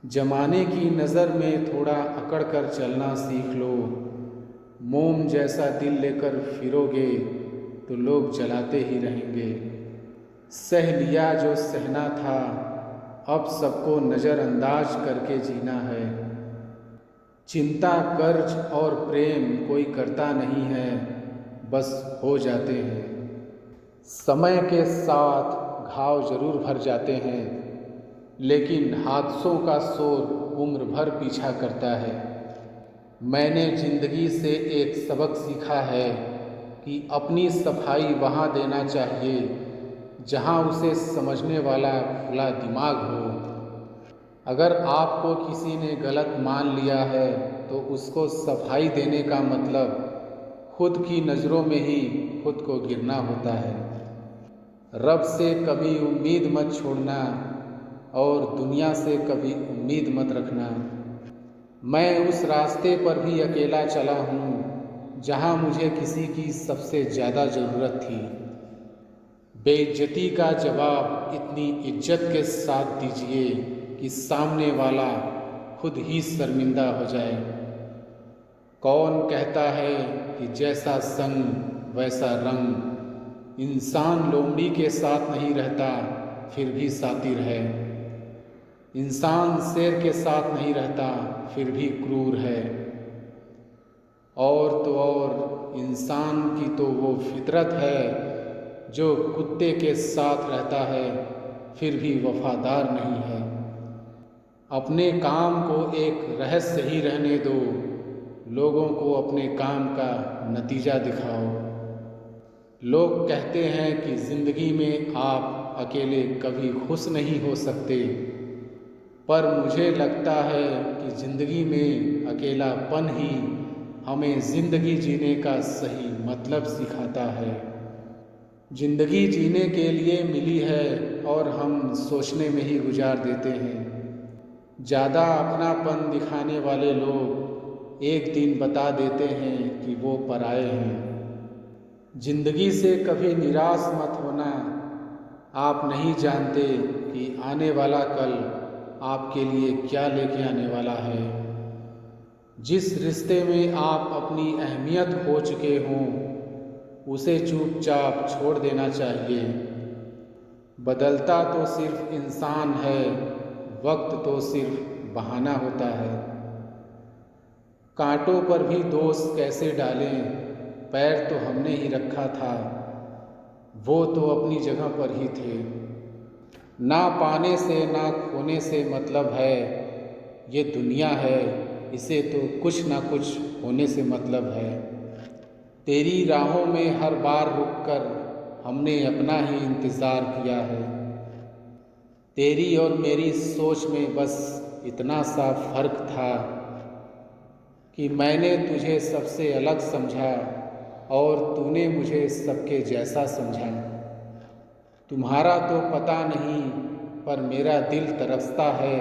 जमाने की नज़र में थोड़ा अकड़ कर चलना सीख लो। मोम जैसा दिल लेकर फिरोगे तो लोग जलाते ही रहेंगे। सह लिया जो सहना था, अब सबको नज़रअंदाज करके जीना है। चिंता कर्ज और प्रेम कोई करता नहीं है, बस हो जाते हैं। समय के साथ घाव जरूर भर जाते हैं, लेकिन हादसों का शोर उम्र भर पीछा करता है। मैंने ज़िंदगी से एक सबक सीखा है कि अपनी सफाई वहाँ देना चाहिए जहाँ उसे समझने वाला खुला दिमाग हो। अगर आपको किसी ने गलत मान लिया है तो उसको सफाई देने का मतलब खुद की नज़रों में ही खुद को गिरना होता है। रब से कभी उम्मीद मत छोड़ना और दुनिया से कभी उम्मीद मत रखना। मैं उस रास्ते पर भी अकेला चला हूँ जहाँ मुझे किसी की सबसे ज़्यादा ज़रूरत थी। बेइज्जती का जवाब इतनी इज्जत के साथ दीजिए कि सामने वाला खुद ही शर्मिंदा हो जाए। कौन कहता है कि जैसा संग वैसा रंग। इंसान लोमड़ी के साथ नहीं रहता फिर भी सातिर है। इंसान शेर के साथ नहीं रहता फिर भी क्रूर है। और तो और इंसान की तो वो फितरत है जो कुत्ते के साथ रहता है फिर भी वफादार नहीं है। अपने काम को एक रहस्य ही रहने दो, लोगों को अपने काम का नतीजा दिखाओ। लोग कहते हैं कि ज़िंदगी में आप अकेले कभी खुश नहीं हो सकते, पर मुझे लगता है कि ज़िंदगी में अकेलापन ही हमें ज़िंदगी जीने का सही मतलब सिखाता है। ज़िंदगी जीने के लिए मिली है और हम सोचने में ही गुजार देते हैं। ज़्यादा अपनापन दिखाने वाले लोग एक दिन बता देते हैं कि वो पराए हैं। ज़िंदगी से कभी निराश मत होना। आप नहीं जानते कि आने वाला कल आपके लिए क्या लेके आने वाला है। जिस रिश्ते में आप अपनी अहमियत खो चुके हों उसे चुपचाप छोड़ देना चाहिए। बदलता तो सिर्फ इंसान है, वक्त तो सिर्फ बहाना होता है। कांटों पर भी दोष कैसे डालें, पैर तो हमने ही रखा था, वो तो अपनी जगह पर ही थे। ना पाने से ना खोने से मतलब है, ये दुनिया है इसे तो कुछ ना कुछ होने से मतलब है। तेरी राहों में हर बार रुककर हमने अपना ही इंतज़ार किया है। तेरी और मेरी सोच में बस इतना सा फ़र्क था कि मैंने तुझे सबसे अलग समझा और तूने मुझे सबके जैसा समझा। तुम्हारा तो पता नहीं, पर मेरा दिल तरसता है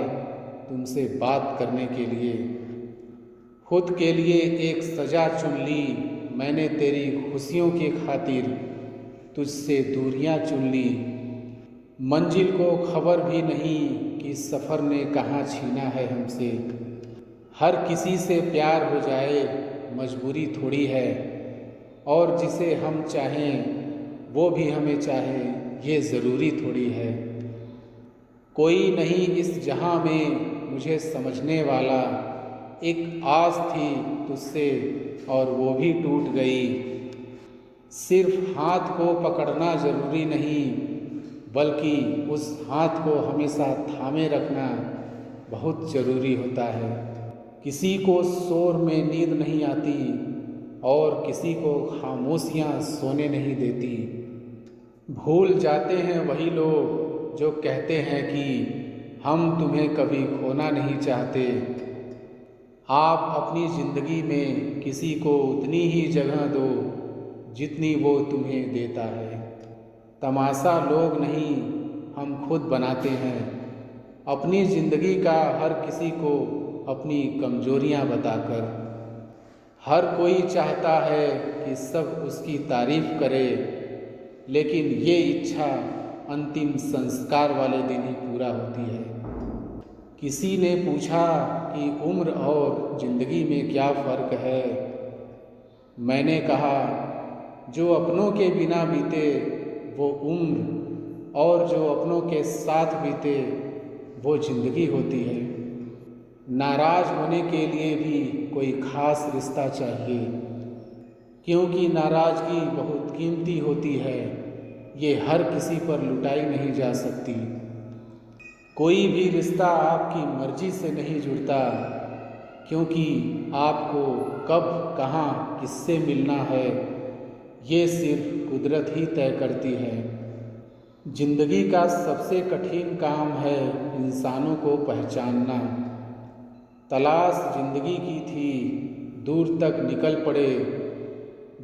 तुमसे बात करने के लिए। खुद के लिए एक सज़ा चुन ली मैंने तेरी खुशियों की खातिर, तुझसे दूरियां चुन ली। मंजिल को खबर भी नहीं कि सफ़र ने कहाँ छीना है हमसे। हर किसी से प्यार हो जाए मजबूरी थोड़ी है, और जिसे हम चाहें वो भी हमें चाहे ये ज़रूरी थोड़ी है। कोई नहीं इस जहां में मुझे समझने वाला, एक आस थी तुझसे और वो भी टूट गई। सिर्फ हाथ को पकड़ना ज़रूरी नहीं, बल्कि उस हाथ को हमेशा थामे रखना बहुत ज़रूरी होता है। किसी को शोर में नींद नहीं आती और किसी को खामोशियाँ सोने नहीं देती। भूल जाते हैं वही लोग जो कहते हैं कि हम तुम्हें कभी खोना नहीं चाहते। आप अपनी ज़िंदगी में किसी को उतनी ही जगह दो जितनी वो तुम्हें देता है। तमाशा लोग नहीं, हम खुद बनाते हैं अपनी ज़िंदगी का, हर किसी को अपनी कमज़ोरियाँ बताकर। हर कोई चाहता है कि सब उसकी तारीफ़ करे, लेकिन ये इच्छा अंतिम संस्कार वाले दिन ही पूरा होती है। किसी ने पूछा कि उम्र और ज़िंदगी में क्या फ़र्क है। मैंने कहा, जो अपनों के बिना बीते वो उम्र, और जो अपनों के साथ बीते वो ज़िंदगी होती है। नाराज़ होने के लिए भी कोई ख़ास रिश्ता चाहिए, क्योंकि नाराज़गी बहुत कीमती होती है। ये हर किसी पर लुटाई नहीं जा सकती। कोई भी रिश्ता आपकी मर्ज़ी से नहीं जुड़ता, क्योंकि आपको कब कहाँ किससे मिलना है ये सिर्फ कुदरत ही तय करती है। ज़िंदगी का सबसे कठिन काम है इंसानों को पहचानना। तलाश ज़िंदगी की थी, दूर तक निकल पड़े।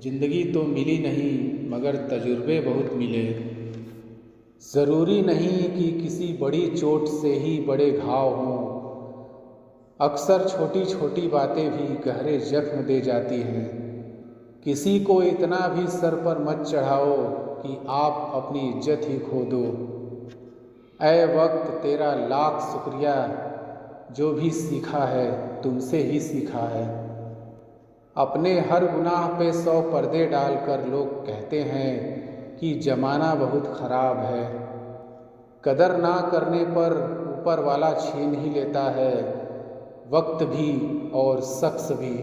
ज़िंदगी तो मिली नहीं, मगर तजुर्बे बहुत मिले। ज़रूरी नहीं कि किसी बड़ी चोट से ही बड़े घाव हों। अक्सर छोटी छोटी बातें भी गहरे जख्म दे जाती हैं। किसी को इतना भी सर पर मत चढ़ाओ कि आप अपनी इज्जत ही खो दो। ऐ वक्त तेरा लाख शुक्रिया, जो भी सीखा है तुमसे ही सीखा है। अपने हर गुनाह पे 100 पर्दे डालकर लोग कहते हैं कि ज़माना बहुत ख़राब है। कदर ना करने पर ऊपर वाला छीन ही लेता है, वक्त भी और शख्स भी।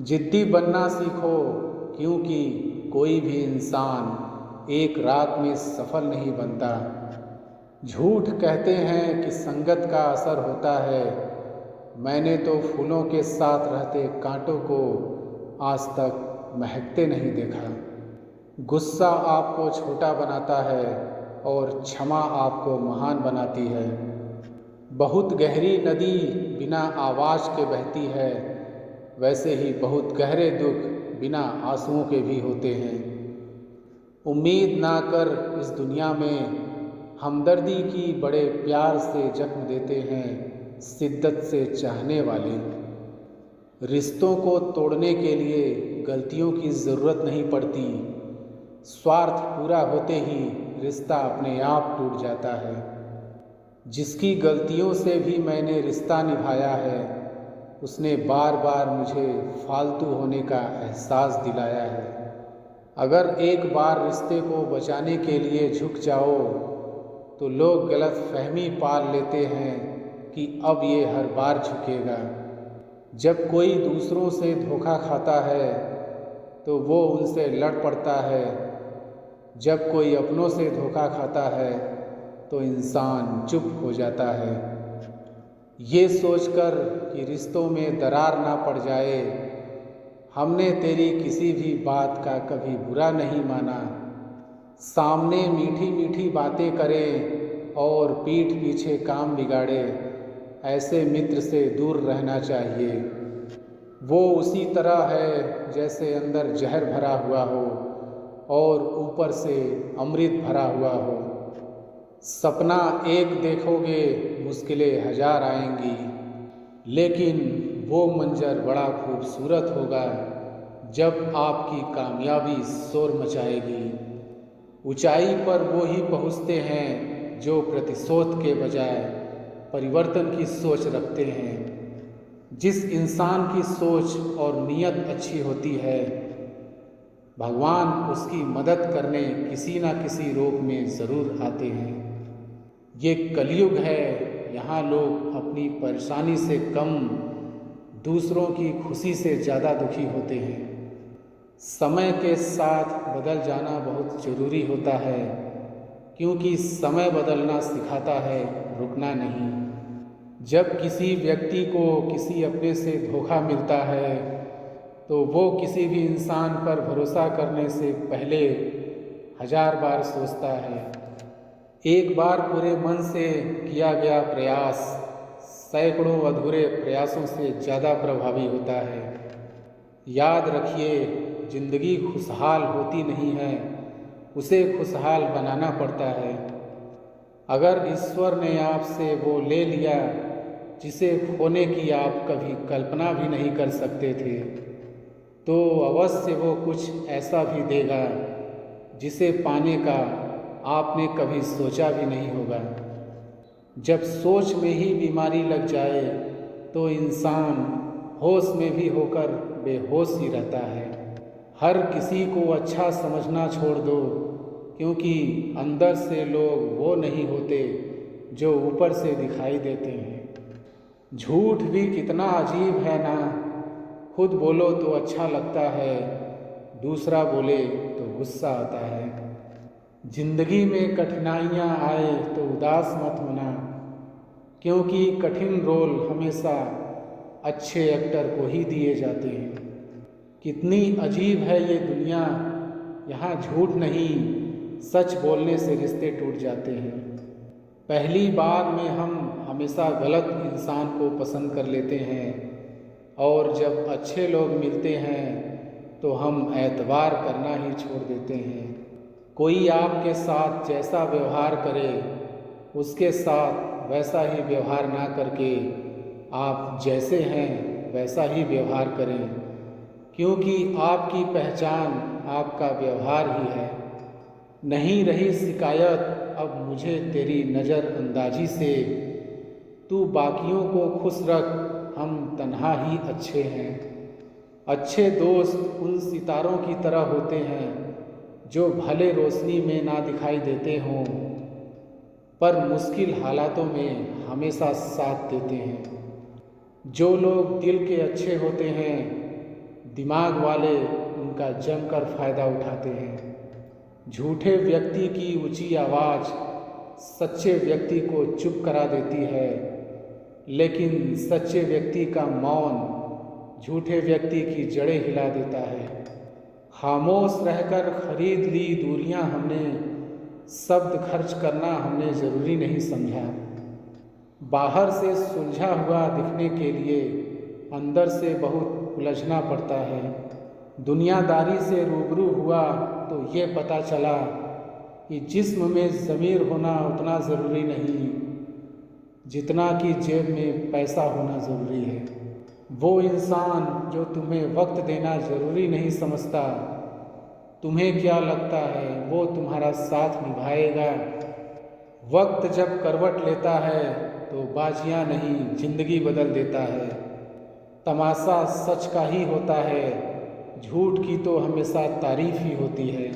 जिद्दी बनना सीखो, क्योंकि कोई भी इंसान एक रात में सफल नहीं बनता। झूठ कहते हैं कि संगत का असर होता है। मैंने तो फूलों के साथ रहते कांटों को आज तक महकते नहीं देखा। गुस्सा आपको छोटा बनाता है और क्षमा आपको महान बनाती है। बहुत गहरी नदी बिना आवाज़ के बहती है, वैसे ही बहुत गहरे दुख बिना आंसुओं के भी होते हैं। उम्मीद ना कर इस दुनिया में हमदर्दी की बड़े प्यार से जख्म देते हैं शिद्दत से चाहने वाले। रिश्तों को तोड़ने के लिए गलतियों की ज़रूरत नहीं पड़ती। स्वार्थ पूरा होते ही रिश्ता अपने आप टूट जाता है। जिसकी गलतियों से भी मैंने रिश्ता निभाया है, उसने बार बार मुझे फालतू होने का एहसास दिलाया है। अगर एक बार रिश्ते को बचाने के लिए झुक जाओ तो लोग गलत फहमी पाल लेते हैं कि अब ये हर बार झुकेगा। जब कोई दूसरों से धोखा खाता है तो वो उनसे लड़ पड़ता है। जब कोई अपनों से धोखा खाता है तो इंसान चुप हो जाता है। ये सोचकर कि रिश्तों में दरार ना पड़ जाए, हमने तेरी किसी भी बात का कभी बुरा नहीं माना। सामने मीठी मीठी बातें करें और पीठ पीछे काम बिगाड़े, ऐसे मित्र से दूर रहना चाहिए। वो उसी तरह है जैसे अंदर जहर भरा हुआ हो और ऊपर से अमृत भरा हुआ हो। सपना एक देखोगे, मुश्किलें 1000 आएंगी, लेकिन वो मंजर बड़ा खूबसूरत होगा जब आपकी कामयाबी शोर मचाएगी। ऊंचाई पर वो ही पहुँचते हैं जो प्रतिशोध के बजाय परिवर्तन की सोच रखते हैं। जिस इंसान की सोच और नीयत अच्छी होती है, भगवान उसकी मदद करने किसी न किसी रूप में ज़रूर आते हैं। ये कलयुग है, यहाँ लोग अपनी परेशानी से कम दूसरों की खुशी से ज़्यादा दुखी होते हैं। समय के साथ बदल जाना बहुत ज़रूरी होता है, क्योंकि समय बदलना सिखाता है, रुकना नहीं। जब किसी व्यक्ति को किसी अपने से धोखा मिलता है तो वो किसी भी इंसान पर भरोसा करने से पहले 1000 बार सोचता है। एक बार पूरे मन से किया गया प्रयास सैकड़ों अधूरे प्रयासों से ज़्यादा प्रभावी होता है। याद रखिए, ज़िंदगी खुशहाल होती नहीं है, उसे खुशहाल बनाना पड़ता है। अगर ईश्वर ने आपसे वो ले लिया जिसे खोने की आप कभी कल्पना भी नहीं कर सकते थे, तो अवश्य वो कुछ ऐसा भी देगा जिसे पाने का आपने कभी सोचा भी नहीं होगा। जब सोच में ही बीमारी लग जाए तो इंसान होश में भी होकर बेहोश ही रहता है। हर किसी को अच्छा समझना छोड़ दो, क्योंकि अंदर से लोग वो नहीं होते जो ऊपर से दिखाई देते हैं। झूठ भी कितना अजीब है ना, खुद बोलो तो अच्छा लगता है, दूसरा बोले तो गुस्सा आता है। जिंदगी में कठिनाइयाँ आए तो उदास मत होना, क्योंकि कठिन रोल हमेशा अच्छे एक्टर को ही दिए जाते हैं। कितनी अजीब है ये दुनिया, यहाँ झूठ नहीं सच बोलने से रिश्ते टूट जाते हैं। पहली बार में हम हमेशा गलत इंसान को पसंद कर लेते हैं, और जब अच्छे लोग मिलते हैं तो हम एतबार करना ही छोड़ देते हैं। कोई आपके साथ जैसा व्यवहार करे, उसके साथ वैसा ही व्यवहार ना करके आप जैसे हैं वैसा ही व्यवहार करें, क्योंकि आपकी पहचान आपका व्यवहार ही है। नहीं रही शिकायत अब मुझे तेरी नज़रअंदाजी से, तू बाकियों को खुश रख, हम तन्हा ही अच्छे हैं। अच्छे दोस्त उन सितारों की तरह होते हैं जो भले रोशनी में ना दिखाई देते हों, पर मुश्किल हालातों में हमेशा साथ देते हैं। जो लोग दिल के अच्छे होते हैं, दिमाग वाले उनका जमकर फ़ायदा उठाते हैं। झूठे व्यक्ति की ऊंची आवाज़ सच्चे व्यक्ति को चुप करा देती है, लेकिन सच्चे व्यक्ति का मौन झूठे व्यक्ति की जड़ें हिला देता है। खामोश रहकर खरीद ली दूरियां हमने, शब्द खर्च करना हमने ज़रूरी नहीं समझा। बाहर से सुलझा हुआ दिखने के लिए अंदर से बहुत उलझना पड़ता है। दुनियादारी से रूबरू हुआ तो ये पता चला कि जिस्म में ज़मीर होना उतना ज़रूरी नहीं जितना कि जेब में पैसा होना ज़रूरी है। वो इंसान जो तुम्हें वक्त देना ज़रूरी नहीं समझता, तुम्हें क्या लगता है वो तुम्हारा साथ निभाएगा? वक्त जब करवट लेता है तो बाजियां नहीं जिंदगी बदल देता है। तमाशा सच का ही होता है, झूठ की तो हमेशा तारीफ ही होती है।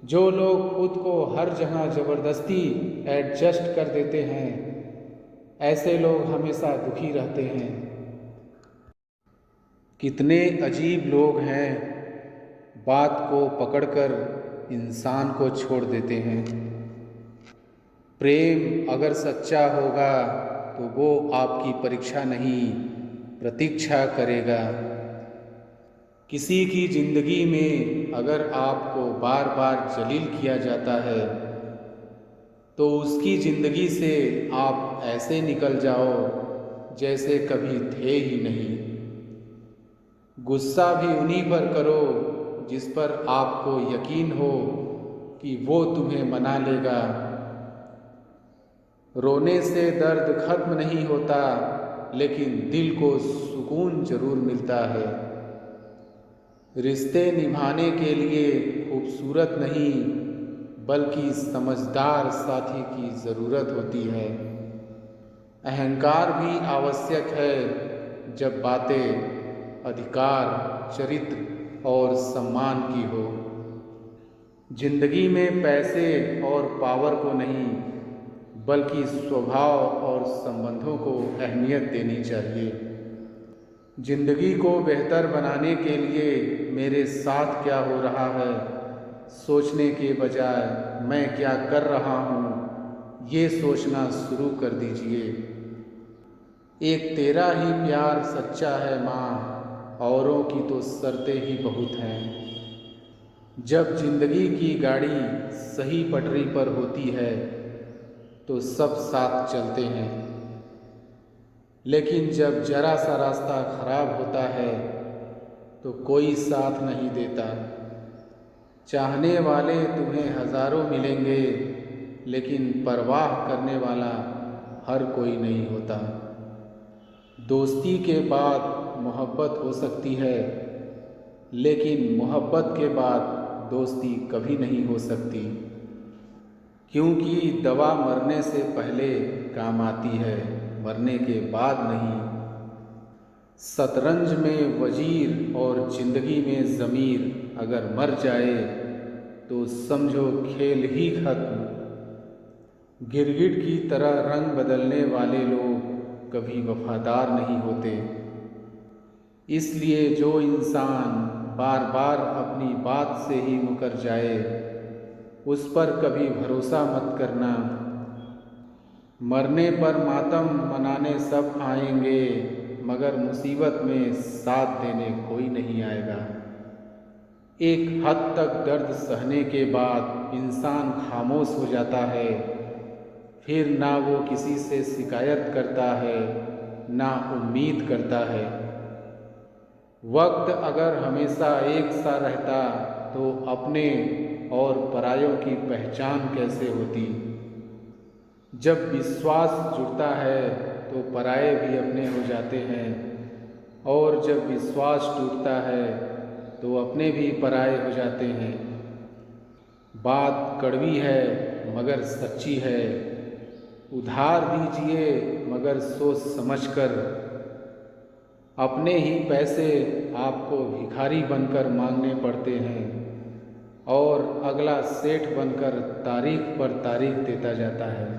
जो लोग खुद को हर जगह ज़बरदस्ती एडजस्ट कर देते हैं, ऐसे लोग हमेशा दुखी रहते हैं। कितने अजीब लोग हैं, बात को पकड़कर इंसान को छोड़ देते हैं। प्रेम अगर सच्चा होगा तो वो आपकी परीक्षा नहीं प्रतीक्षा करेगा। किसी की ज़िंदगी में अगर आपको बार बार जलील किया जाता है तो उसकी ज़िंदगी से आप ऐसे निकल जाओ जैसे कभी थे ही नहीं। गुस्सा भी उन्हीं पर करो जिस पर आपको यकीन हो कि वो तुम्हें मना लेगा। रोने से दर्द खत्म नहीं होता, लेकिन दिल को सुकून जरूर मिलता है। रिश्ते निभाने के लिए खूबसूरत नहीं बल्कि समझदार साथी की ज़रूरत होती है। अहंकार भी आवश्यक है जब बातें अधिकार, चरित्र और सम्मान की हो। जिंदगी में पैसे और पावर को नहीं बल्कि स्वभाव और संबंधों को अहमियत देनी चाहिए। जिंदगी को बेहतर बनाने के लिए मेरे साथ क्या हो रहा है सोचने के बजाय मैं क्या कर रहा हूँ ये सोचना शुरू कर दीजिए। एक तेरा ही प्यार सच्चा है माँ, औरों की तो शर्तें ही बहुत हैं। जब जिंदगी की गाड़ी सही पटरी पर होती है तो सब साथ चलते हैं, लेकिन जब जरा सा रास्ता खराब होता है तो कोई साथ नहीं देता। चाहने वाले तुम्हें हज़ारों मिलेंगे, लेकिन परवाह करने वाला हर कोई नहीं होता। दोस्ती के बाद मोहब्बत हो सकती है, लेकिन मोहब्बत के बाद दोस्ती कभी नहीं हो सकती। क्योंकि दवा मरने से पहले काम आती है, मरने के बाद नहीं। शतरंज में वजीर और जिंदगी में ज़मीर अगर मर जाए तो समझो खेल ही खत्म। गिरगिट की तरह रंग बदलने वाले लोग कभी वफादार नहीं होते। इसलिए जो इंसान बार बार अपनी बात से ही मुकर जाए उस पर कभी भरोसा मत करना। मरने पर मातम मनाने सब आएंगे, मगर मुसीबत में साथ देने कोई नहीं आएगा। एक हद तक दर्द सहने के बाद इंसान खामोश हो जाता है, फिर ना वो किसी से शिकायत करता है, ना उम्मीद करता है। वक्त अगर हमेशा एक सा रहता तो अपने और परायों की पहचान कैसे होती। जब विश्वास जुड़ता है तो पराये भी अपने हो जाते हैं, और जब विश्वास टूटता है तो अपने भी पराये हो जाते हैं। बात कड़वी है मगर सच्ची है। उधार दीजिए मगर सोच समझकर। अपने ही पैसे आपको भिखारी बनकर मांगने पड़ते हैं, और अगला सेठ बनकर तारीख पर तारीख देता जाता है।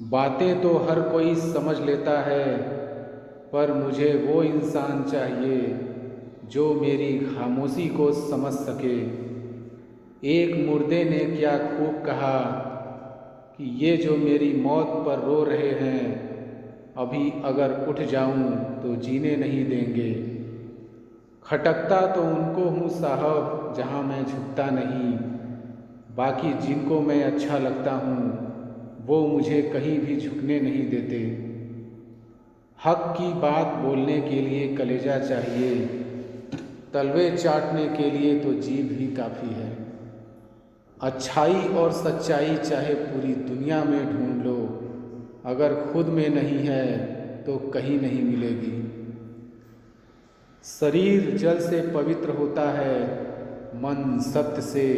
बातें तो हर कोई समझ लेता है, पर मुझे वो इंसान चाहिए जो मेरी खामोशी को समझ सके। एक मुर्दे ने क्या खूब कहा कि ये जो मेरी मौत पर रो रहे हैं, अभी अगर उठ जाऊं तो जीने नहीं देंगे। खटकता तो उनको हूँ साहब जहाँ मैं झुकता नहीं, बाकी जिनको मैं अच्छा लगता हूँ वो मुझे कहीं भी झुकने नहीं देते। हक की बात बोलने के लिए कलेजा चाहिए, तलवे चाटने के लिए तो जीभ ही काफ़ी है। अच्छाई और सच्चाई चाहे पूरी दुनिया में ढूंढ लो, अगर खुद में नहीं है तो कहीं नहीं मिलेगी। शरीर जल से पवित्र होता है, मन सत्य से,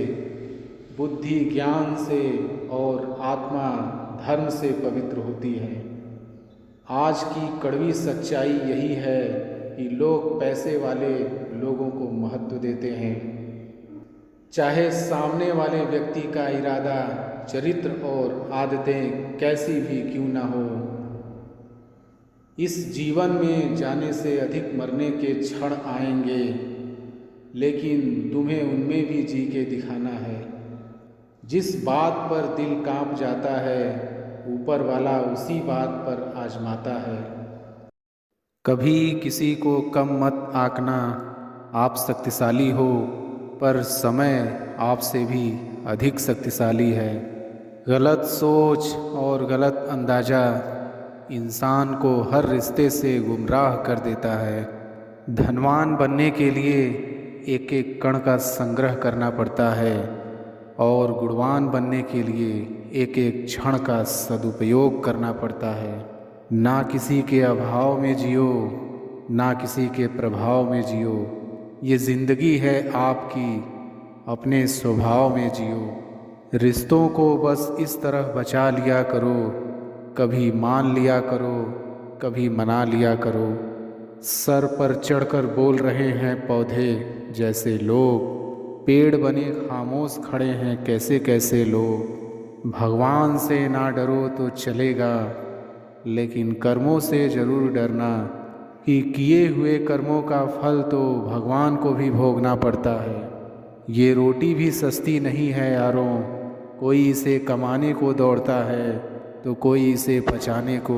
बुद्धि ज्ञान से और आत्मा धर्म से पवित्र होती है। आज की कड़वी सच्चाई यही है कि लोग पैसे वाले लोगों को महत्व देते हैं, चाहे सामने वाले व्यक्ति का इरादा, चरित्र और आदतें कैसी भी क्यों ना हो। इस जीवन में जाने से अधिक मरने के क्षण आएंगे, लेकिन तुम्हें उनमें भी जी के दिखाना है। जिस बात पर दिल कांप जाता है, ऊपर वाला उसी बात पर आजमाता है। कभी किसी को कम मत आंकना। आप शक्तिशाली हो, पर समय आपसे भी अधिक शक्तिशाली है। गलत सोच और गलत अंदाज़ा इंसान को हर रिश्ते से गुमराह कर देता है। धनवान बनने के लिए एक एक कण का संग्रह करना पड़ता है, और गुणवान बनने के लिए एक एक क्षण का सदुपयोग करना पड़ता है। ना किसी के अभाव में जियो, ना किसी के प्रभाव में जियो। ये ज़िंदगी है आपकी, अपने स्वभाव में जियो। रिश्तों को बस इस तरह बचा लिया करो, कभी मान लिया करो, कभी मना लिया करो। सर पर चढ़कर बोल रहे हैं पौधे जैसे लोग, पेड़ बने खामोश खड़े हैं कैसे कैसे लोग। भगवान से ना डरो तो चलेगा, लेकिन कर्मों से ज़रूर डरना, कि किए हुए कर्मों का फल तो भगवान को भी भोगना पड़ता है। ये रोटी भी सस्ती नहीं है यारों, कोई इसे कमाने को दौड़ता है तो कोई इसे पचाने को।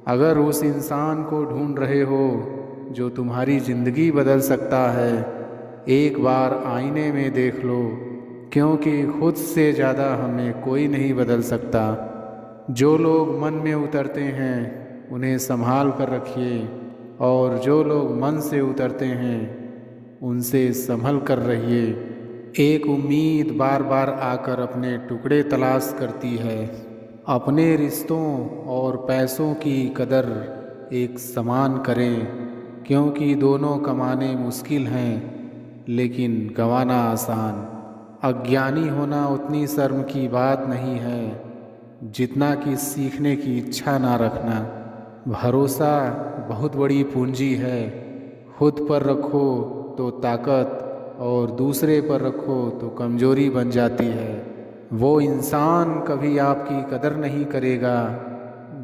अगर उस इंसान को ढूंढ रहे हो जो तुम्हारी ज़िंदगी बदल सकता है, एक बार आईने में देख लो, क्योंकि खुद से ज़्यादा हमें कोई नहीं बदल सकता। जो लोग मन में उतरते हैं उन्हें संभाल कर रखिए, और जो लोग मन से उतरते हैं उनसे संभल कर रहिए। एक उम्मीद बार बार आकर अपने टुकड़े तलाश करती है। अपने रिश्तों और पैसों की कदर एक समान करें, क्योंकि दोनों कमाने मुश्किल हैं लेकिन गंवाना आसान। अज्ञानी होना उतनी शर्म की बात नहीं है जितना कि सीखने की इच्छा ना रखना। भरोसा बहुत बड़ी पूंजी है। खुद पर रखो तो ताकत और दूसरे पर रखो तो कमजोरी बन जाती है। वो इंसान कभी आपकी कदर नहीं करेगा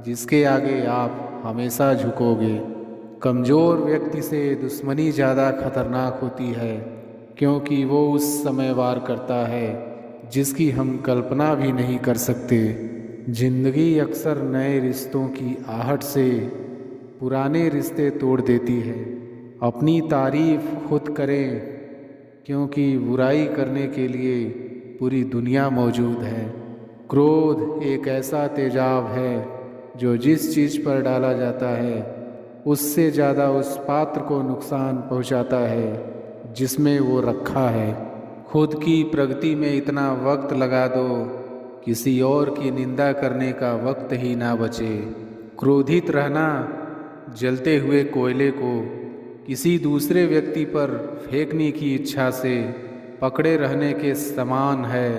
जिसके आगे आप हमेशा झुकोगे। कमज़ोर व्यक्ति से दुश्मनी ज़्यादा खतरनाक होती है क्योंकि वो उस समय वार करता है जिसकी हम कल्पना भी नहीं कर सकते। जिंदगी अक्सर नए रिश्तों की आहट से पुराने रिश्ते तोड़ देती है। अपनी तारीफ खुद करें क्योंकि बुराई करने के लिए पूरी दुनिया मौजूद है। क्रोध एक ऐसा तेजाब है जो जिस चीज़ पर डाला जाता है उससे ज़्यादा उस पात्र को नुकसान पहुंचाता है जिसमें वो रखा है। खुद की प्रगति में इतना वक्त लगा दो किसी और की निंदा करने का वक्त ही ना बचे। क्रोधित रहना जलते हुए कोयले को किसी दूसरे व्यक्ति पर फेंकने की इच्छा से पकड़े रहने के समान है।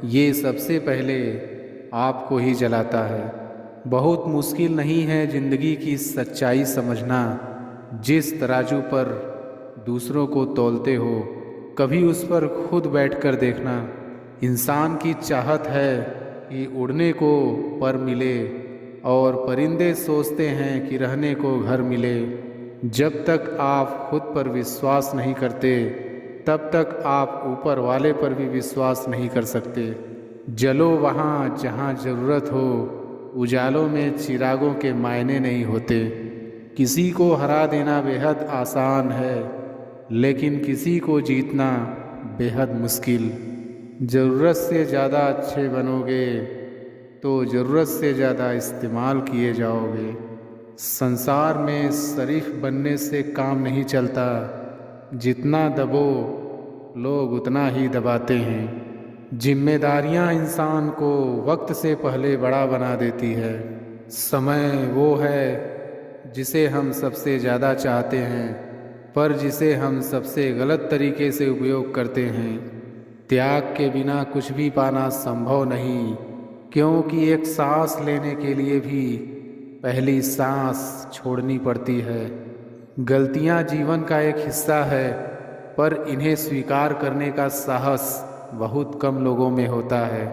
ये सबसे पहले आपको ही जलाता है। बहुत मुश्किल नहीं है ज़िंदगी की सच्चाई समझना। जिस तराजू पर दूसरों को तौलते हो कभी उस पर खुद बैठकर देखना। इंसान की चाहत है कि उड़ने को पर मिले और परिंदे सोचते हैं कि रहने को घर मिले। जब तक आप खुद पर विश्वास नहीं करते तब तक आप ऊपर वाले पर भी विश्वास नहीं कर सकते। जलो वहाँ जहाँ ज़रूरत हो। उजालों में चिरागों के मायने नहीं होते। किसी को हरा देना बेहद आसान है लेकिन किसी को जीतना बेहद मुश्किल। ज़रूरत से ज़्यादा अच्छे बनोगे तो ज़रूरत से ज़्यादा इस्तेमाल किए जाओगे। संसार में शरीफ बनने से काम नहीं चलता। जितना दबो लोग उतना ही दबाते हैं। जिम्मेदारियां इंसान को वक्त से पहले बड़ा बना देती है। समय वो है जिसे हम सबसे ज़्यादा चाहते हैं पर जिसे हम सबसे गलत तरीके से उपयोग करते हैं। त्याग के बिना कुछ भी पाना संभव नहीं क्योंकि एक सांस लेने के लिए भी पहली सांस छोड़नी पड़ती है। गलतियां जीवन का एक हिस्सा है पर इन्हें स्वीकार करने का साहस बहुत कम लोगों में होता है।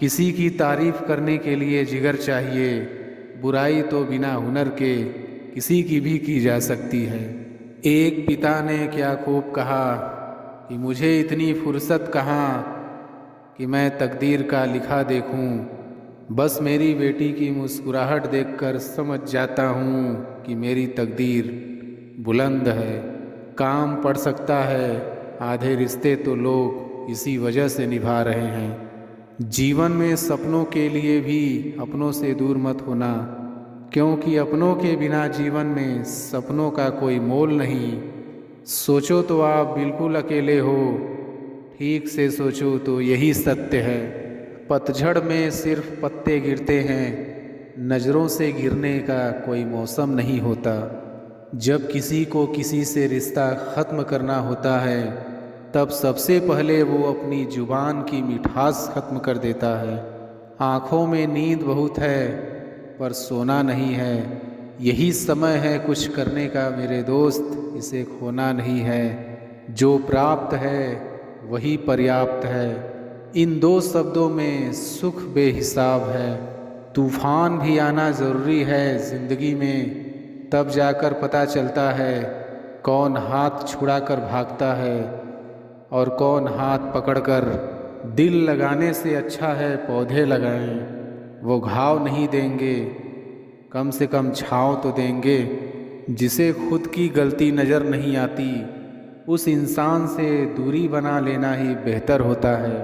किसी की तारीफ करने के लिए जिगर चाहिए। बुराई तो बिना हुनर के किसी की भी की जा सकती है। एक पिता ने क्या खूब कहा कि मुझे इतनी फुर्सत कहाँ कि मैं तकदीर का लिखा देखूं। बस मेरी बेटी की मुस्कुराहट देखकर समझ जाता हूँ कि मेरी तकदीर बुलंद है। काम पड़ सकता है। आधे रिश्ते तो लोग इसी वजह से निभा रहे हैं। जीवन में सपनों के लिए भी अपनों से दूर मत होना क्योंकि अपनों के बिना जीवन में सपनों का कोई मोल नहीं। सोचो तो आप बिल्कुल अकेले हो। ठीक से सोचो तो यही सत्य है। पतझड़ में सिर्फ पत्ते गिरते हैं। नज़रों से गिरने का कोई मौसम नहीं होता। जब किसी को किसी से रिश्ता ख़त्म करना होता है तब सबसे पहले वो अपनी जुबान की मिठास ख़त्म कर देता है। आँखों में नींद बहुत है पर सोना नहीं है। यही समय है कुछ करने का मेरे दोस्त, इसे खोना नहीं है। जो प्राप्त है वही पर्याप्त है। इन दो शब्दों में सुख बेहिसाब है। तूफान भी आना ज़रूरी है ज़िंदगी में, तब जाकर पता चलता है कौन हाथ छुड़ाकर भागता है और कौन हाथ पकड़कर। दिल लगाने से अच्छा है पौधे लगाएं। वो घाव नहीं देंगे, कम से कम छाँव तो देंगे। जिसे खुद की गलती नज़र नहीं आती उस इंसान से दूरी बना लेना ही बेहतर होता है।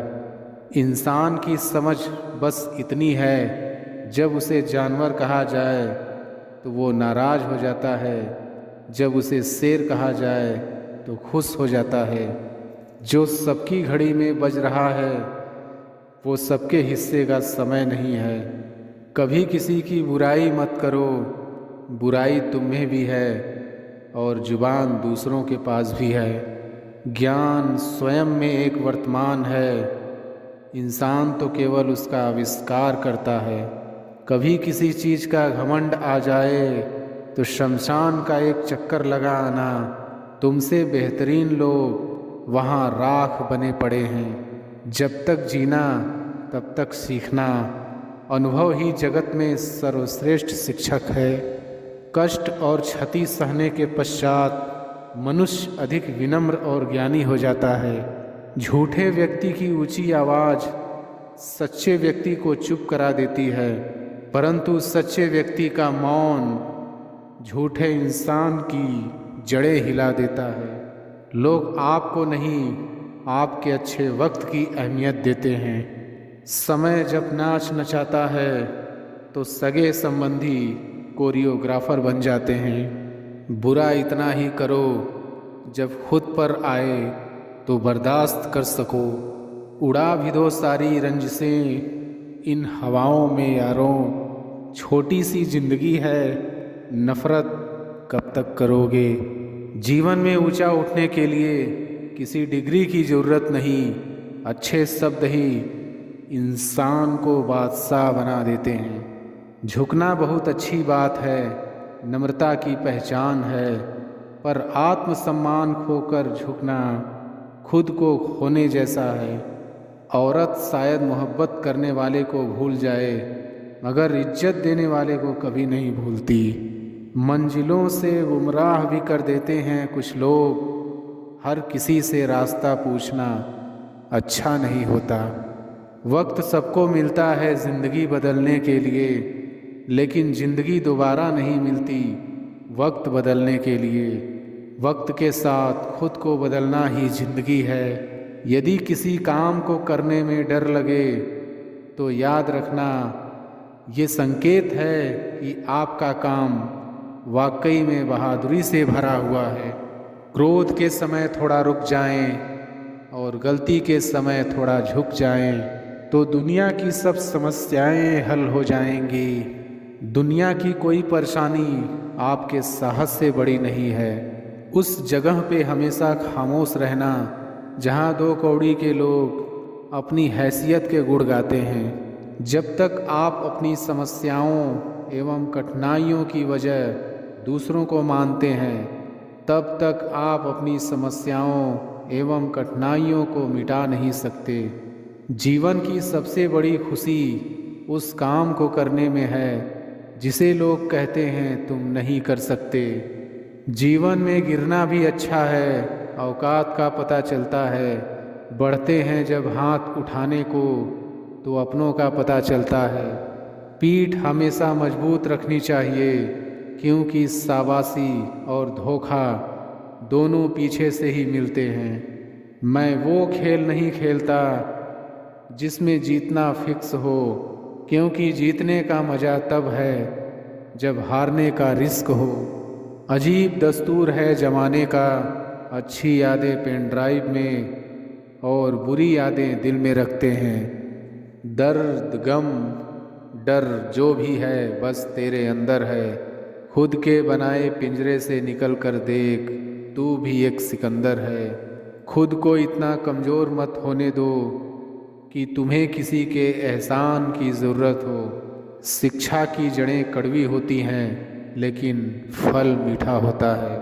इंसान की समझ बस इतनी है, जब उसे जानवर कहा जाए तो वो नाराज़ हो जाता है, जब उसे शेर कहा जाए तो खुश हो जाता है। जो सबकी घड़ी में बज रहा है वो सबके हिस्से का समय नहीं है। कभी किसी की बुराई मत करो, बुराई तुम में भी है और जुबान दूसरों के पास भी है। ज्ञान स्वयं में एक वर्तमान है, इंसान तो केवल उसका आविष्कार करता है। कभी किसी चीज़ का घमंड आ जाए तो शमशान का एक चक्कर लगा आना। तुमसे बेहतरीन लोग वहाँ राख बने पड़े हैं। जब तक जीना तब तक सीखना। अनुभव ही जगत में सर्वश्रेष्ठ शिक्षक है। कष्ट और क्षति सहने के पश्चात मनुष्य अधिक विनम्र और ज्ञानी हो जाता है। झूठे व्यक्ति की ऊंची आवाज़ सच्चे व्यक्ति को चुप करा देती है, परंतु सच्चे व्यक्ति का मौन झूठे इंसान की जड़ें हिला देता है। लोग आपको नहीं, आपके अच्छे वक्त की अहमियत देते हैं। समय जब नाच नचाता है तो सगे संबंधी कोरियोग्राफर बन जाते हैं। बुरा इतना ही करो जब खुद पर आए तो बर्दाश्त कर सको। उड़ा भी दो सारी रंजिशें इन हवाओं में यारों। छोटी सी जिंदगी है, नफ़रत कब तक करोगे। जीवन में ऊंचा उठने के लिए किसी डिग्री की ज़रूरत नहीं, अच्छे शब्द ही इंसान को बादशाह बना देते हैं। झुकना बहुत अच्छी बात है, नम्रता की पहचान है, पर आत्मसम्मान खोकर झुकना खुद को खोने जैसा है। औरत शायद मोहब्बत करने वाले को भूल जाए, मगर इज्जत देने वाले को कभी नहीं भूलती। मंजिलों से गुमराह भी कर देते हैं कुछ लोग। हर किसी से रास्ता पूछना अच्छा नहीं होता। वक्त सबको मिलता है ज़िंदगी बदलने के लिए, लेकिन ज़िंदगी दोबारा नहीं मिलती वक्त बदलने के लिए। वक्त के साथ खुद को बदलना ही ज़िंदगी है। यदि किसी काम को करने में डर लगे तो याद रखना, ये संकेत है कि आपका काम वाकई में बहादुरी से भरा हुआ है। क्रोध के समय थोड़ा रुक जाएं और गलती के समय थोड़ा झुक जाएं तो दुनिया की सब समस्याएं हल हो जाएंगी। दुनिया की कोई परेशानी आपके साहस से बड़ी नहीं है। उस जगह पे हमेशा खामोश रहना जहाँ दो कौड़ी के लोग अपनी हैसियत के गुण गाते हैं। जब तक आप अपनी समस्याओं एवं कठिनाइयों की वजह दूसरों को मानते हैं, तब तक आप अपनी समस्याओं एवं कठिनाइयों को मिटा नहीं सकते। जीवन की सबसे बड़ी खुशी उस काम को करने में है जिसे लोग कहते हैं तुम नहीं कर सकते। जीवन में गिरना भी अच्छा है, औकात का पता चलता है। बढ़ते हैं जब हाथ उठाने को तो अपनों का पता चलता है। पीठ हमेशा मजबूत रखनी चाहिए, क्योंकि शाबाशी और धोखा दोनों पीछे से ही मिलते हैं। मैं वो खेल नहीं खेलता जिसमें जीतना फिक्स हो, क्योंकि जीतने का मज़ा तब है जब हारने का रिस्क हो। अजीब दस्तूर है ज़माने का, अच्छी यादें पेन ड्राइव में और बुरी यादें दिल में रखते हैं। दर्द गम डर जो भी है बस तेरे अंदर है। खुद के बनाए पिंजरे से निकल कर देख, तू भी एक सिकंदर है। खुद को इतना कमज़ोर मत होने दो कि तुम्हें किसी के एहसान की ज़रूरत हो। शिक्षा की जड़ें कड़वी होती हैं, लेकिन फल मीठा होता है।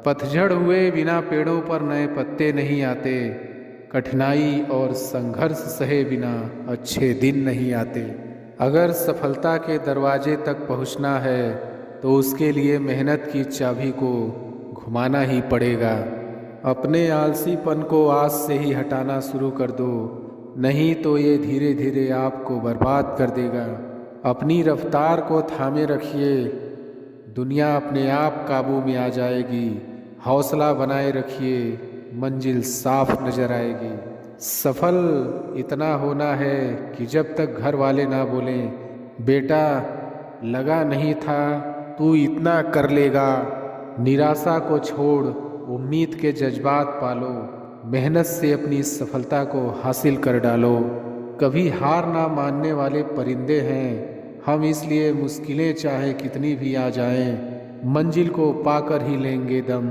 पतझड़ हुए बिना पेड़ों पर नए पत्ते नहीं आते। कठिनाई और संघर्ष सहे बिना अच्छे दिन नहीं आते। अगर सफलता के दरवाजे तक पहुंचना है तो उसके लिए मेहनत की चाबी को घुमाना ही पड़ेगा। अपने आलसीपन को आज से ही हटाना शुरू कर दो, नहीं तो ये धीरे धीरे आपको बर्बाद कर देगा। अपनी रफ्तार को थामे रखिए, दुनिया अपने आप काबू में आ जाएगी। हौसला बनाए रखिए, मंजिल साफ नजर आएगी। सफल इतना होना है कि जब तक घर वाले ना बोलें बेटा लगा नहीं था तू इतना कर लेगा। निराशा को छोड़ उम्मीद के जज्बात पालो। मेहनत से अपनी सफलता को हासिल कर डालो। कभी हार ना मानने वाले परिंदे हैं हम, इसलिए मुश्किलें चाहे कितनी भी आ जाएं, मंजिल को पाकर ही लेंगे दम।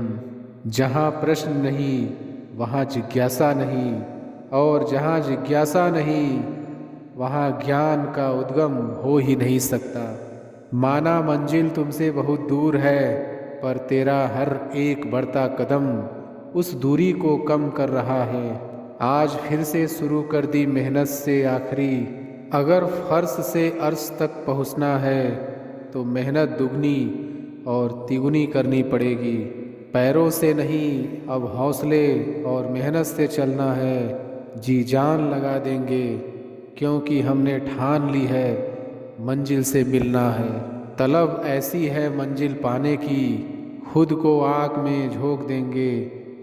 जहाँ प्रश्न नहीं वहाँ जिज्ञासा नहीं, और जहाँ जिज्ञासा नहीं वहाँ ज्ञान का उद्गम हो ही नहीं सकता। माना मंजिल तुमसे बहुत दूर है, पर तेरा हर एक बढ़ता कदम उस दूरी को कम कर रहा है। आज फिर से शुरू कर दी मेहनत से आखिरी, अगर फर्श से अर्श तक पहुँचना है तो मेहनत दुगनी और तिगुनी करनी पड़ेगी। पैरों से नहीं, अब हौसले और मेहनत से चलना है। जी जान लगा देंगे, क्योंकि हमने ठान ली है मंजिल से मिलना है। तलब ऐसी है मंजिल पाने की, खुद को आग में झोंक देंगे।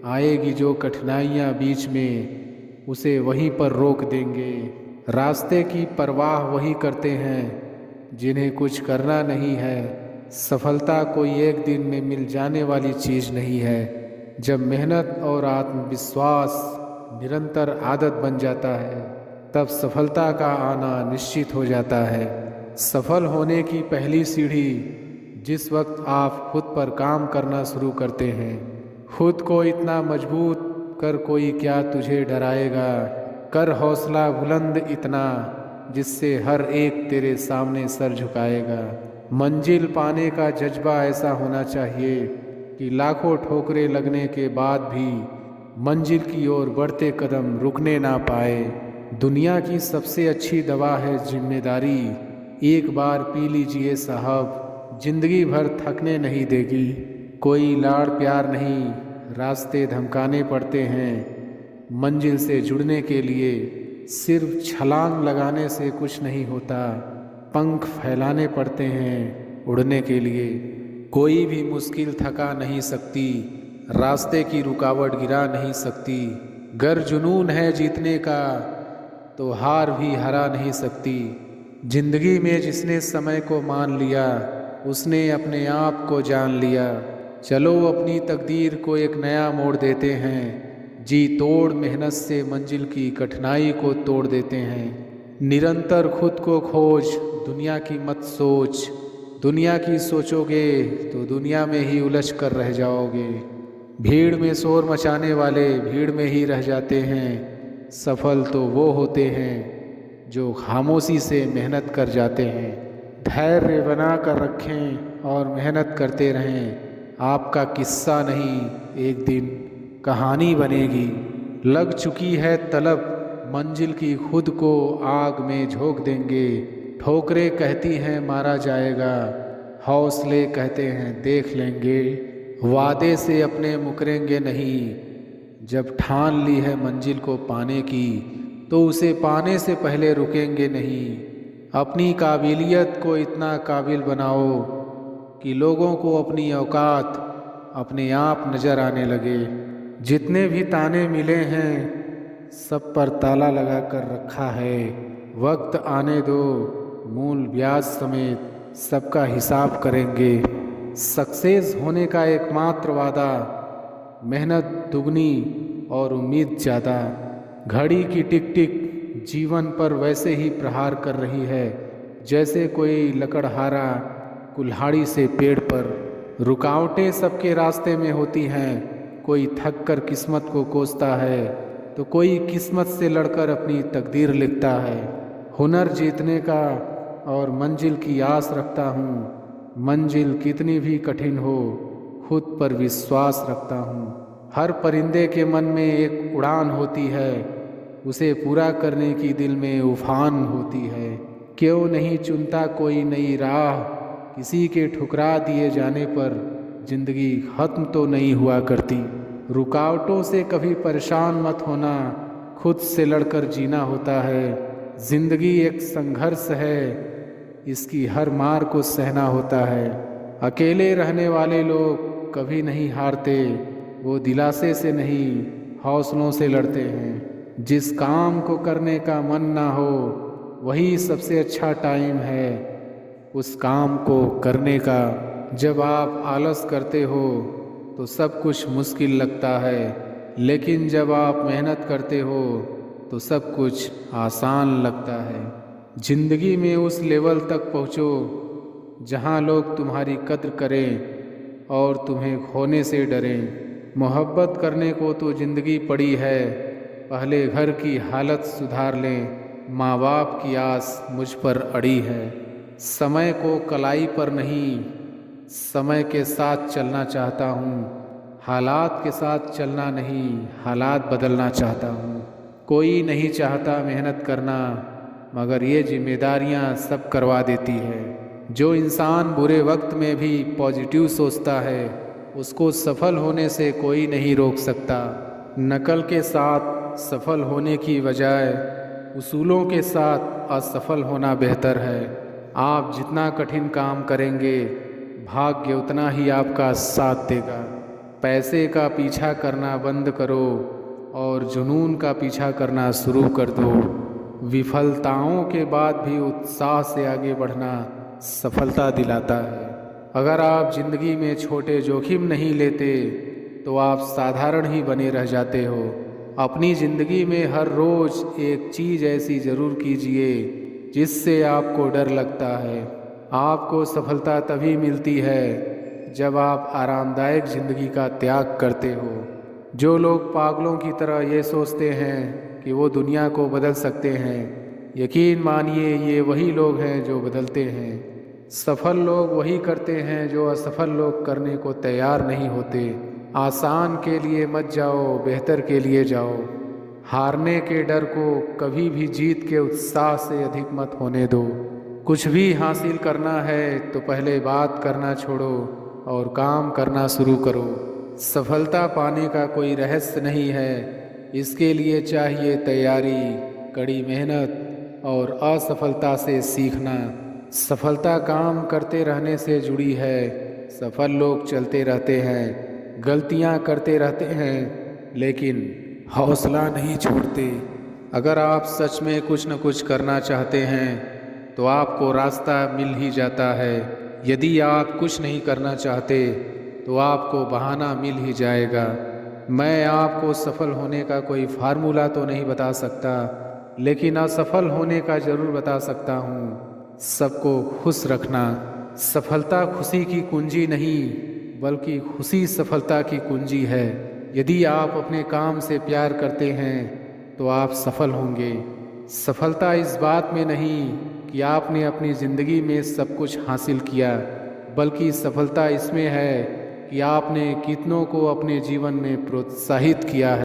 आएगी जो कठिनाइयाँ बीच में, उसे वहीं पर रोक देंगे। रास्ते की परवाह वही करते हैं जिन्हें कुछ करना नहीं है। सफलता कोई एक दिन में मिल जाने वाली चीज़ नहीं है। जब मेहनत और आत्मविश्वास निरंतर आदत बन जाता है, तब सफलता का आना निश्चित हो जाता है। सफल होने की पहली सीढ़ी जिस वक्त आप खुद पर काम करना शुरू करते हैं। खुद को इतना मजबूत कर कोई क्या तुझे डराएगा। कर हौसला बुलंद इतना जिससे हर एक तेरे सामने सर झुकाएगा। मंजिल पाने का जज्बा ऐसा होना चाहिए कि लाखों ठोकरें लगने के बाद भी मंजिल की ओर बढ़ते कदम रुकने ना पाए। दुनिया की सबसे अच्छी दवा है जिम्मेदारी। एक बार पी लीजिए साहब, जिंदगी भर थकने नहीं देगी। कोई लाड़ प्यार नहीं, रास्ते धमकाने पड़ते हैं। मंजिल से जुड़ने के लिए सिर्फ छलांग लगाने से कुछ नहीं होता, पंख फैलाने पड़ते हैं उड़ने के लिए। कोई भी मुश्किल थका नहीं सकती, रास्ते की रुकावट गिरा नहीं सकती। गर जुनून है जीतने का तो हार भी हरा नहीं सकती। जिंदगी में जिसने समय को मान लिया, उसने अपने आप को जान लिया। चलो अपनी तकदीर को एक नया मोड़ देते हैं। जी तोड़ मेहनत से मंजिल की कठिनाई को तोड़ देते हैं। निरंतर खुद को खोज, दुनिया की मत सोच। दुनिया की सोचोगे तो दुनिया में ही उलझ कर रह जाओगे। भीड़ में शोर मचाने वाले भीड़ में ही रह जाते हैं। सफल तो वो होते हैं जो खामोशी से मेहनत कर जाते हैं। धैर्य बना कर रखें और मेहनत करते रहें। आपका किस्सा नहीं, एक दिन कहानी बनेगी। लग चुकी है तलब मंजिल की, खुद को आग में झोंक देंगे। ठोकरें कहती हैं मारा जाएगा, हौसले कहते हैं देख लेंगे। वादे से अपने मुकरेंगे नहीं, जब ठान ली है मंजिल को पाने की तो उसे पाने से पहले रुकेंगे नहीं। अपनी काबिलियत को इतना काबिल बनाओ कि लोगों को अपनी औकात अपने आप नज़र आने लगे। जितने भी ताने मिले हैं सब पर ताला लगा कर रखा है। वक्त आने दो, मूल ब्याज समेत सबका हिसाब करेंगे। सक्सेस होने का एकमात्र वादा मेहनत दुगनी और उम्मीद ज़्यादा। घड़ी की टिक टिक जीवन पर वैसे ही प्रहार कर रही है जैसे कोई लकड़हारा कुल्हाड़ी से पेड़ पर। रुकावटें सबके रास्ते में होती हैं। कोई थक कर किस्मत को कोसता है तो कोई किस्मत से लड़कर अपनी तकदीर लिखता है। हुनर जीतने का और मंजिल की आस रखता हूँ। मंजिल कितनी भी कठिन हो, खुद पर विश्वास रखता हूँ। हर परिंदे के मन में एक उड़ान होती है, उसे पूरा करने की दिल में उफान होती है। क्यों नहीं चुनता कोई नई राह, किसी के ठुकरा दिए जाने पर जिंदगी खत्म तो नहीं हुआ करती। रुकावटों से कभी परेशान मत होना, खुद से लड़कर जीना होता है। जिंदगी एक संघर्ष है, इसकी हर मार को सहना होता है। अकेले रहने वाले लोग कभी नहीं हारते, वो दिलासे से नहीं हौसलों से लड़ते हैं। जिस काम को करने का मन ना हो वही सबसे अच्छा टाइम है उस काम को करने का। जब आप आलस करते हो तो सब कुछ मुश्किल लगता है, लेकिन जब आप मेहनत करते हो तो सब कुछ आसान लगता है। जिंदगी में उस लेवल तक पहुँचो जहाँ लोग तुम्हारी कद्र करें और तुम्हें खोने से डरें। मोहब्बत करने को तो ज़िंदगी पड़ी है, पहले घर की हालत सुधार लें, माँ बाप की आस मुझ पर अड़ी है। समय को कलाई पर नहीं, समय के साथ चलना चाहता हूँ, हालात के साथ चलना नहीं, हालात बदलना चाहता हूँ। कोई नहीं चाहता मेहनत करना, मगर ये जिम्मेदारियाँ सब करवा देती है। जो इंसान बुरे वक्त में भी पॉजिटिव सोचता है, उसको सफल होने से कोई नहीं रोक सकता। नकल के साथ सफल होने की बजाय उसूलों के साथ असफल होना बेहतर है। आप जितना कठिन काम करेंगे, भाग्य उतना ही आपका साथ देगा। पैसे का पीछा करना बंद करो और जुनून का पीछा करना शुरू कर दो। विफलताओं के बाद भी उत्साह से आगे बढ़ना सफलता दिलाता है। अगर आप जिंदगी में छोटे जोखिम नहीं लेते तो आप साधारण ही बने रह जाते हो। अपनी ज़िंदगी में हर रोज़ एक चीज़ ऐसी ज़रूर कीजिए जिससे आपको डर लगता है। आपको सफलता तभी मिलती है जब आप आरामदायक ज़िंदगी का त्याग करते हो। जो लोग पागलों की तरह ये सोचते हैं कि वो दुनिया को बदल सकते हैं, यकीन मानिए ये वही लोग हैं जो बदलते हैं। सफल लोग वही करते हैं जो असफल लोग करने को तैयार नहीं होते। आसान के लिए मत जाओ, बेहतर के लिए जाओ। हारने के डर को कभी भी जीत के उत्साह से अधिक मत होने दो। कुछ भी हासिल करना है तो पहले बात करना छोड़ो और काम करना शुरू करो। सफलता पाने का कोई रहस्य नहीं है, इसके लिए चाहिए तैयारी, कड़ी मेहनत और असफलता से सीखना। सफलता काम करते रहने से जुड़ी है। सफल लोग चलते रहते हैं, गलतियां करते रहते हैं, लेकिन हौसला नहीं छोड़ते। अगर आप सच में कुछ न कुछ करना चाहते हैं तो आपको रास्ता मिल ही जाता है। यदि आप कुछ नहीं करना चाहते तो आपको बहाना मिल ही जाएगा। मैं आपको सफल होने का कोई फार्मूला तो नहीं बता सकता, लेकिन असफल होने का ज़रूर बता सकता हूँ। सबको खुश रखना। सफलता खुशी की कुंजी नहीं, बल्कि खुशी सफलता की कुंजी है। यदि आप अपने काम से प्यार करते हैं तो आप सफल होंगे। सफलता इस बात में नहीं कि आपने अपनी ज़िंदगी में सब कुछ हासिल किया, बल्कि सफलता इसमें है कि आपने कितनों को अपने जीवन में प्रोत्साहित किया है।